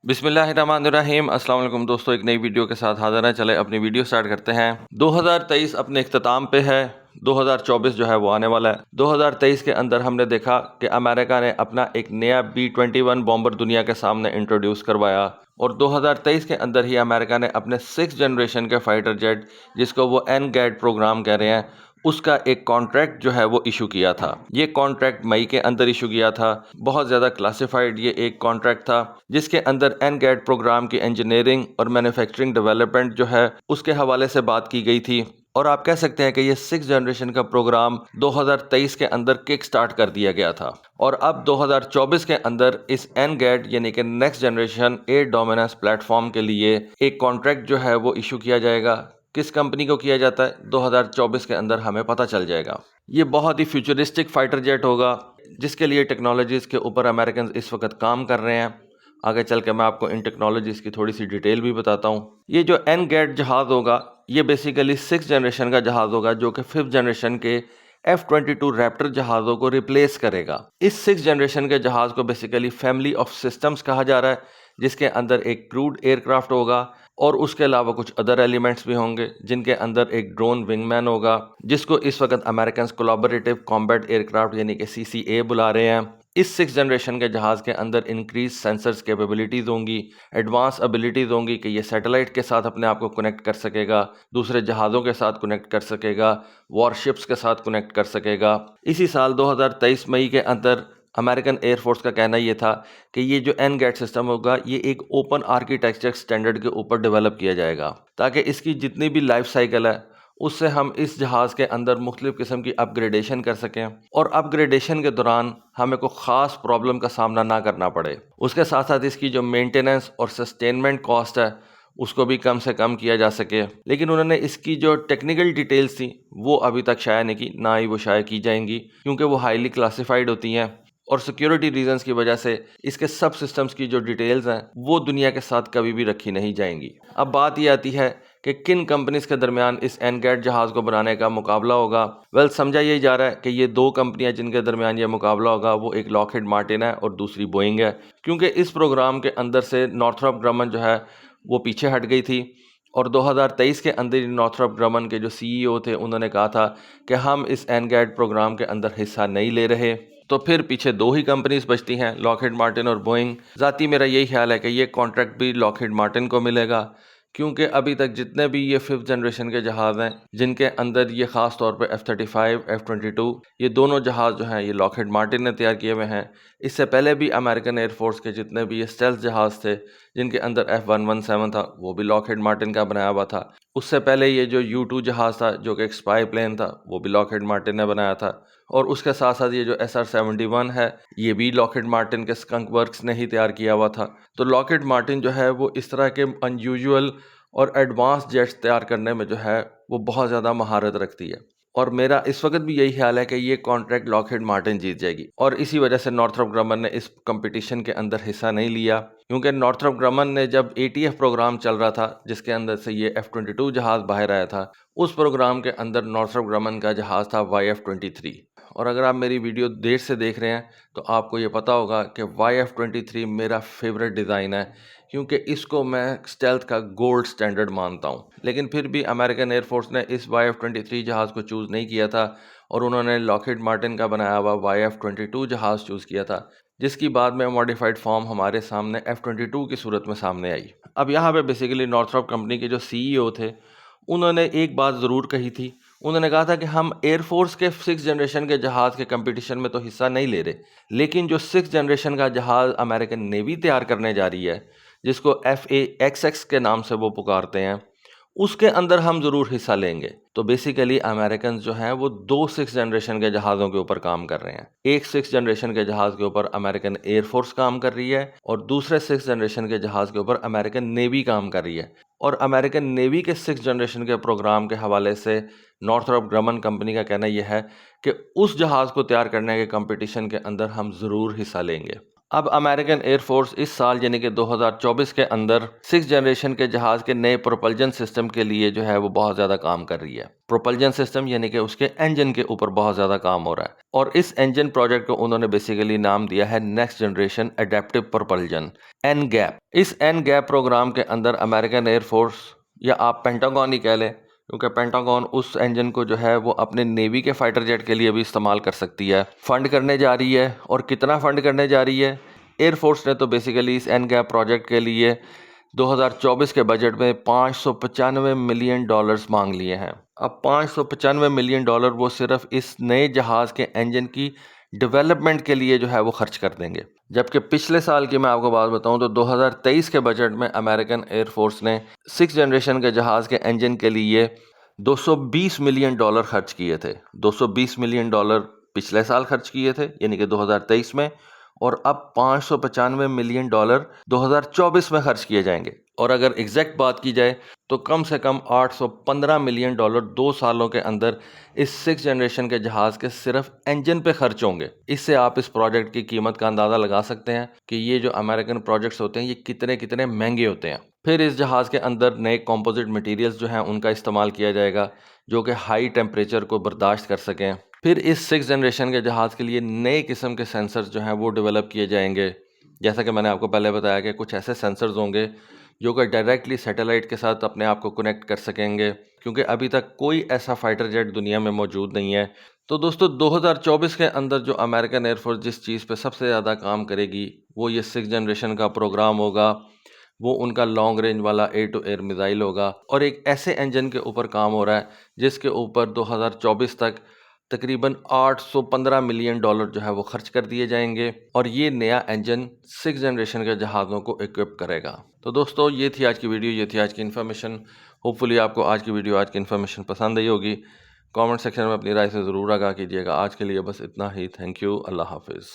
बिस्मिल्लाहिर्रहमानिर्रहीम। अस्सलाम वालेकुम दोस्तों, एक नई वीडियो के साथ हाज़िर हैं। चले अपनी वीडियो स्टार्ट करते हैं। 2023 अपने इख्तिताम पे है। 2024 जो है वो आने वाला है। 2023 के अंदर हमने देखा कि अमेरिका ने अपना एक नया B-21 बॉम्बर दुनिया के सामने इंट्रोड्यूस करवाया और 2023 के अंदर ही अमेरिका ने अपने 6th जनरेशन के फाइटर जेट, जिसको वो NGAD प्रोग्राम कह रहे हैं, उसका एक कॉन्ट्रैक्ट जो है वो इशू किया था। ये कॉन्ट्रैक्ट मई के अंदर इशू किया था। बहुत ज़्यादा क्लासिफाइड ये एक कॉन्ट्रैक्ट था, जिसके अंदर NGAD प्रोग्राम की इंजीनियरिंग और मैन्युफैक्चरिंग डेवलपमेंट जो है उसके हवाले से बात की गई थी। और आप कह सकते हैं कि ये 6th जनरेशन का प्रोग्राम 2023 के अंदर किक स्टार्ट कर दिया गया था और अब 2024 के अंदर इस NGAD यानी कि next generation air dominance platform के लिए एक कॉन्ट्रैक्ट जो है वो इशू किया जाएगा। किस कंपनी को किया जाता है 2024 के अंदर हमें पता चल जाएगा। ये बहुत ही फ्यूचरिस्टिक फाइटर जेट होगा, जिसके लिए टेक्नोलॉजीज़ के ऊपर अमेरिकन इस वक्त काम कर रहे हैं। आगे चल के मैं आपको इन टेक्नोलॉजीज़ की थोड़ी सी डिटेल भी बताता हूँ। ये जो NGAD जहाज़ होगा, ये बेसिकली 6th जनरेशन का जहाज़ होगा, जो कि 5th जनरेशन के F-22 रैप्टर जहाज़ों को रिप्लेस करेगा। इस 6th जनरेशन के जहाज़ को बेसिकली फैमिली ऑफ सिस्टम्स कहा जा रहा है, जिसके अंदर एक क्रूड एयरक्राफ्ट होगा और उसके अलावा कुछ अदर एलिमेंट्स भी होंगे, जिनके अंदर एक ड्रोन विंगमैन होगा, जिसको इस वक्त अमेरिकन कोलैबोरेटिव कॉम्बैट एयरक्राफ्ट यानी कि CCA बुला रहे हैं। इस 6th जनरेशन के जहाज़ के अंदर इंक्रीज सेंसर्स कैपेबिलिटीज़ होंगी, एडवांस एबिलिटीज़ होंगी कि ये सैटेलाइट के साथ अपने आप को कनेक्ट कर सकेगा, दूसरे जहाज़ों के साथ कनेक्ट कर सकेगा, वॉरशिप्स के साथ कनेक्ट कर सकेगा। इसी साल 2023 मई के अंदर अमेरिकन एयरफोर्स का कहना ये था कि ये जो NGAD सिस्टम होगा, ये एक ओपन आर्किटेक्चर स्टैंडर्ड के ऊपर डेवलप किया जाएगा, ताकि इसकी जितनी भी लाइफ साइकिल है उससे हम इस जहाज़ के अंदर मुख्तलिफ़ किस्म की अपग्रेडेशन कर सकें और अपग्रेडेशन के दौरान हमें कोई ख़ास प्रॉब्लम का सामना ना करना पड़े। उसके साथ साथ इसकी जो मेंटेनेंस और सस्टेनमेंट कॉस्ट है उसको भी कम से कम किया जा सके। लेकिन उन्होंने इसकी जो टेक्निकल डिटेल्स थी वो अभी तक शाया नहीं की, ना ही वो शाया की जाएंगी, क्योंकि वो हाईली क्लासिफाइड होती हैं और सिक्योरिटी रीजंस की वजह से इसके सब सिस्टम्स की जो डिटेल्स हैं वो दुनिया के साथ कभी भी रखी नहीं जाएंगी। अब बात ये आती है कि किन कंपनीज के दरमियान इस NGAD जहाज़ को बनाने का मुकाबला होगा। समझा यही जा रहा है कि ये दो कंपनियां जिनके दरमियान ये मुकाबला होगा, वो एक लॉकहीड मार्टिन है और दूसरी बोइंग है, क्योंकि इस प्रोग्राम के अंदर से नॉर्थरॉप ग्रमन जो है वो पीछे हट गई थी और 2023 के अंदर नॉर्थरॉप ग्रमन के जो CEO थे उन्होंने कहा था कि हम इस NGAD प्रोग्राम के अंदर हिस्सा नहीं ले रहे। तो फिर पीछे दो ही कंपनीज बचती हैं, लॉकहीड मार्टिन और बोइंग। ज़ाती मेरा यही ख्याल है कि ये कॉन्ट्रैक्ट भी लॉकहीड मार्टिन को मिलेगा, क्योंकि अभी तक जितने भी ये 5th जनरेशन के जहाज़ हैं जिनके अंदर ये ख़ास तौर पे F-35, F-22, ये दोनों जहाज़ जो हैं ये लॉकहीड मार्टिन ने तैयार किए हुए हैं। इससे पहले भी अमेरिकन एयरफोर्स के जितने भी ये स्टेल्थ जहाज़ थे जिनके अंदर F-117 था, वो भी लॉकहीड मार्टिन का बनाया हुआ था। उससे पहले ये जो U-2 जहाज़ था, जो कि एक स्पाई प्लेन था, वो भी लॉकहीड मार्टिन ने बनाया था। और उसके साथ साथ ये जो SR-71 है, ये भी लॉकहीड मार्टिन के स्कंक वर्क्स ने ही तैयार किया हुआ था। तो लॉकहीड मार्टिन जो है वो इस तरह के अनयूजुअल और एडवांस जेट्स तैयार करने में जो है वो बहुत ज़्यादा महारत रखती है और मेरा इस वक्त भी यही ख्याल है कि ये कॉन्ट्रैक्ट लॉकहीड मार्टिन जीत जाएगी। और इसी वजह से नॉर्थरॉप ग्रमन ने इस कंपटीशन के अंदर हिस्सा नहीं लिया, क्योंकि नॉर्थरॉप ग्रमन ने जब ATF प्रोग्राम चल रहा था, जिसके अंदर से ये F-22 जहाज़ बाहर आया था, उस प्रोग्राम के अंदर नॉर्थरॉप ग्रमन का जहाज़ था YF-23। और अगर आप मेरी वीडियो देर से देख रहे हैं तो आपको ये पता होगा कि YF-23 मेरा फेवरेट डिज़ाइन है, क्योंकि इसको मैं स्टेल्थ का गोल्ड स्टैंडर्ड मानता हूँ। लेकिन फिर भी अमेरिकन एयरफोर्स ने इस YF-23 जहाज़ को चूज़ नहीं किया था और उन्होंने लॉकहीड मार्टिन का बनाया हुआ YF-22 जहाज़ चूज़ किया था, जिसकी बाद में मॉडिफाइड फॉर्म हमारे सामने F-22 की सूरत में सामने आई। अब यहाँ पे बेसिकली नॉर्थरॉप कंपनी के जो CEO थे उन्होंने एक बात ज़रूर कही थी। उन्होंने कहा था कि हम एयरफोर्स के 6th जनरेशन के जहाज़ के कंपटीशन में तो हिस्सा नहीं ले रहे, लेकिन जो 6th जनरेशन का जहाज़ अमेरिकन नेवी तैयार करने जा रही है, जिसको FA-XX के नाम से वो पुकारते हैं, उसके अंदर हम ज़रूर हिस्सा लेंगे। तो बेसिकली अमेरिकन जो हैं वो दो 6th जनरेशन के जहाज़ों के ऊपर काम कर रहे हैं। एक 6th जनरेशन के जहाज़ के ऊपर अमेरिकन एयरफोर्स काम कर रही है और दूसरे 6th जनरेशन के जहाज़ के ऊपर अमेरिकन नेवी काम कर रही है। और अमेरिकन नेवी के 6th जनरेशन के प्रोग्राम के हवाले से नॉर्थरॉप ग्रमन कंपनी का कहना यह है कि उस जहाज़ को तैयार करने के कंपटीशन के अंदर हम ज़रूर हिस्सा लेंगे। अब अमेरिकन एयरफोर्स इस साल यानी कि 2024 के अंदर 6th जनरेशन के जहाज के नए प्रोपल्जन सिस्टम के लिए जो है वो बहुत ज़्यादा काम कर रही है। प्रोपल्जन सिस्टम यानी कि उसके इंजन के ऊपर बहुत ज़्यादा काम हो रहा है और इस इंजन प्रोजेक्ट को उन्होंने बेसिकली नाम दिया है next generation adaptive propulsion, NGAP। इस NGAP प्रोग्राम के अंदर अमेरिकन एयरफोर्स या आप पेंटागन ही कह लें, क्योंकि पेंटागन उस इंजन को जो है वो अपने नेवी के फाइटर जेट के लिए भी इस्तेमाल कर सकती है, फंड करने जा रही है। और कितना फंड करने जा रही है? एयरफोर्स ने तो बेसिकली इस NGAP प्रोजेक्ट के लिए 2024 के बजट में $595 मिलियन मांग लिए हैं। अब $595 मिलियन वो सिर्फ इस नए जहाज़ के इंजन की डेवलपमेंट के लिए जो है वो खर्च कर देंगे। जबकि पिछले साल की मैं आपको बात बताऊं तो 2023 के बजट में अमेरिकन एयरफोर्स ने 6th जनरेशन के जहाज़ के इंजन के लिए $220 मिलियन खर्च किए थे। $220 मिलियन पिछले साल खर्च किए थे यानी कि 2023 में, और अब $595 मिलियन 2024 में खर्च किए जाएंगे। और अगर एग्जैक्ट बात की जाए तो कम से कम $815 मिलियन 2 सालों के अंदर इस 6th जनरेशन के जहाज़ के सिर्फ इंजन पे खर्च होंगे। इससे आप इस प्रोजेक्ट की कीमत का अंदाज़ा लगा सकते हैं कि ये जो अमेरिकन प्रोजेक्ट्स होते हैं ये कितने कितने महंगे होते हैं। फिर इस जहाज़ के अंदर नए कंपोजिट मटेरियल्स जो हैं उनका इस्तेमाल किया जाएगा जो कि हाई टेम्परेचर को बर्दाश्त कर सकें। फिर इस 6th जनरेशन के जहाज़ के लिए नए किस्म के सेंसर्स जो हैं वो डेवलप किए जाएंगे। जैसा कि मैंने आपको पहले बताया कि कुछ ऐसे सेंसर्स होंगे जो कि डायरेक्टली सैटेलाइट के साथ अपने आप को कनेक्ट कर सकेंगे, क्योंकि अभी तक कोई ऐसा फाइटर जेट दुनिया में मौजूद नहीं है। तो दोस्तों 2024 के अंदर जो अमेरिकन एयरफोर्स जिस चीज़ पे सबसे ज़्यादा काम करेगी वो ये 6th जनरेशन का प्रोग्राम होगा। वो उनका लॉन्ग रेंज वाला एयर टू एयर मिसाइल होगा और एक ऐसे इंजन के ऊपर काम हो रहा है जिसके ऊपर 2024 तक तकरीबन $815 मिलियन जो है वो खर्च कर दिए जाएंगे और ये नया इंजन 6th जनरेशन के जहाज़ों को इक्विप करेगा। तो दोस्तों ये थी आज की वीडियो, ये थी आज की इन्फॉर्मेशन। होपफुली आपको आज की वीडियो, आज की इन्फॉर्मेशन पसंद आई होगी। कमेंट सेक्शन में अपनी राय से ज़रूर आगाह कीजिएगा। आज के लिए बस इतना ही। Thank you. अल्लाह हाफिज़।